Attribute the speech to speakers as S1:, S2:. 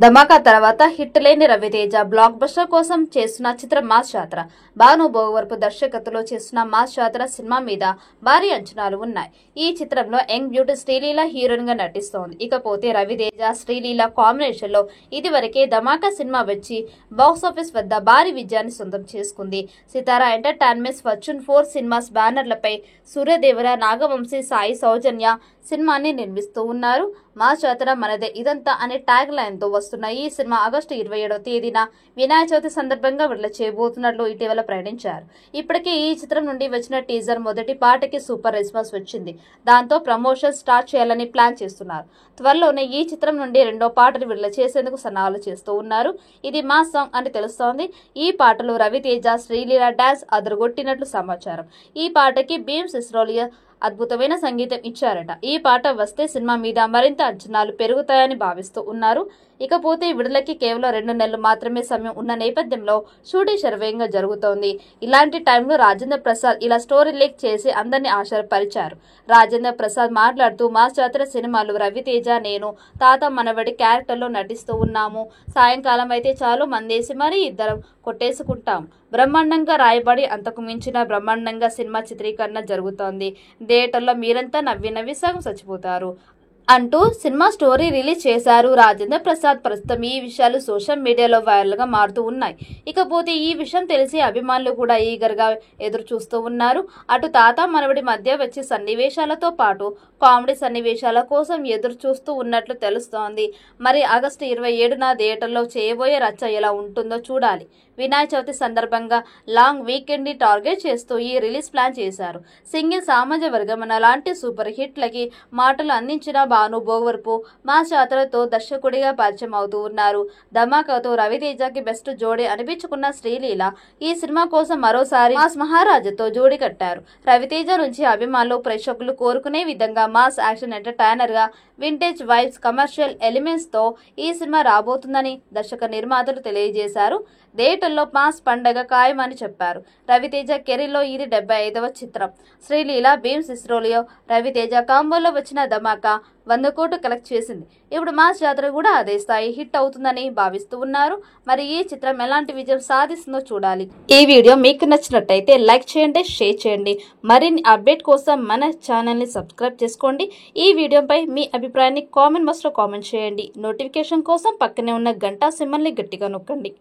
S1: ధమాకా తర్వాత హిట్ లేని Raviteja block buster కోసం చేస్తున్న చిత్రం మాస్ జాతర. భాను భోగవరపు దర్శకత్వంలో చేస్తున్న మాస్ జాతర సినిమా మీద భారీ అంచనాలు ఉన్నాయి. ఈ చిత్రంలో యంగ్ బ్యూటీ శ్రీలీల హీరోయిన్ గా నటిస్తోంది. ఇకపోతే రవితేజ శ్రీలీల కాంబినేషన్ లో ఇదివరకే ధమాకా సినిమా వచ్చి బాక్సాఫీస్ వద్ద భారీ విజయాన్ని సొంతం చేసుకుంది. సితారా ఎంటర్టైన్మెంట్స్, ఫార్చ్యూన్ 4 సినిమాస్ బ్యానర్లపై సూర్యదేవర, నాగవంశీ, సాయి సౌజన్య సినిమాని నిర్మిస్తూ ఉన్నారు. మాస్ జాతర మనదే ఇదంతా అనే ట్యాగ్ లైన్ తో వస్తున్న ఈ సినిమా ఆగస్టు 27వ తేదీన వినాయక చవితి సందర్భంగా విడుదల చేయబోతున్నట్లు ఇటీవల ప్రకటించారు. ఇప్పటికే ఈ చిత్రం నుండి వచ్చిన టీజర్ మొదటి పాటకి సూపర్ రెస్పాన్స్ వచ్చింది. దాంతో ప్రమోషన్ స్టార్ట్ చేయాలని ప్లాన్ చేస్తున్నారు. త్వరలోనే ఈ చిత్రం నుండి రెండో పాటను విడుదల చేసేందుకు సన్నాహాలు చేస్తూ ఉన్నారు. ఇది మాస్ సాంగ్ అని తెలుస్తోంది. ఈ పాటలో రవితేజ, శ్రీలీల డాన్స్ అదరగొట్టినట్లు సమాచారం. ఈ పాటకి భీమ్ సిస్రోలియా అద్భుతమైన సంగీతం ఇచ్చారట. ఈ పాట వస్తే సినిమా మీద మరింత అంచనాలు పెరుగుతాయని భావిస్తూ ఉన్నారు. ఇకపోతే విడుదలకి కేవలం 2 నెలలు మాత్రమే సమయం ఉన్న నేపథ్యంలో షూటింగ్ శరవేగంగా జరుగుతోంది. ఇలాంటి టైంలో రాజేంద్ర ప్రసాద్ ఇలా స్టోరీ లీక్ చేసి అందరినీ ఆశ్చర్యపరిచారు. రాజేంద్ర ప్రసాద్ మాట్లాడుతూ మాస్ జాతర సినిమాలో రవితేజ, నేను తాత మనవడి క్యారెక్టర్లో నటిస్తూ ఉన్నాము. సాయంకాలం అయితే చాలు మందేసి మరీ ఇద్దరం కొట్టేసుకుంటాం. బ్రహ్మాండంగా రాయబడి అంతకు మించిన బ్రహ్మాండంగా సినిమా చిత్రీకరణ జరుగుతోంది. థియేటర్లో మీరంతా నవ్వి సగం చచ్చిపోతారు అంటూ సినిమా స్టోరీ రిలీజ్ చేశారు రాజేంద్ర ప్రసాద్. ప్రస్తుతం ఈ విషయాలు సోషల్ మీడియాలో వైరల్ గా మారుతూ ఉన్నాయి. ఇకపోతే ఈ విషయం తెలిసి అభిమానులు కూడా ఈగర్ గా ఎదురు చూస్తూ ఉన్నారు. అటు తాత మనవడి మధ్య వచ్చే సన్నివేశాలతో పాటు కామెడీ సన్నివేశాల కోసం ఎదురు చూస్తూ ఉన్నట్లు తెలుస్తోంది. మరి ఆగస్టు 27న థియేటర్లో చేయబోయే రచ్చ ఎలా ఉంటుందో చూడాలి. వినాయక చవితి సందర్భంగా లాంగ్ వీకెండ్ ని టార్గెట్ చేస్తూ ఈ రిలీజ్ ప్లాన్ చేశారు. సింగిల్ సామాజిక వర్గం లాంటి సూపర్ హిట్లకి మాటలు అందించిన భాను భోగవరపు మాస్ జాతరతో దర్శకుడిగా పరిచయం అవుతూ ఉన్నారు. ధమాకాతో రవితేజకి బెస్ట్ జోడీ అనిపించుకున్న శ్రీలీల ఈ సినిమా కోసం మరోసారి మాస్ మహారాజాతో జోడీ కట్టారు. రవితేజ నుంచి అభిమానులు, ప్రేక్షకులు కోరుకునే విధంగా మాస్ యాక్షన్ ఎంటర్టైనర్ గా వింటేజ్ వైబ్స్, కమర్షియల్ ఎలిమెంట్స్ తో ఈ సినిమా రాబోతుందని దర్శక నిర్మాతలు తెలియజేశారు. థియేటర్లో మాస్ పండగ ఖాయమని చెప్పారు. రవితేజ కెరీర్లో ఇది 75వ చిత్రం. శ్రీలీల, భీమ్ సిస్రోలియో, రవితేజ కాంబోలో వచ్చిన ధమాకా 100 కోట్లు కలెక్ట్ చేసింది. ఇప్పుడు మాస్ జాతర కూడా అదే స్థాయి హిట్ అవుతుందని భావిస్తూ ఉన్నారు. మరి ఈ చిత్రం ఎలాంటి విజయం సాధిస్తుందో చూడాలి. ఈ వీడియో మీకు నచ్చినట్టయితే లైక్ చేయండి, షేర్ చేయండి. మరిన్ని అప్డేట్ కోసం మన ఛానల్ని సబ్స్క్రైబ్ చేసుకోండి. ఈ వీడియోపై మీ అభిప్రాయాన్ని కామెంట్ బాక్స్లో కామెంట్ చేయండి. నోటిఫికేషన్ కోసం పక్కనే ఉన్న గంట సింబల్ని గట్టిగా నొక్కండి.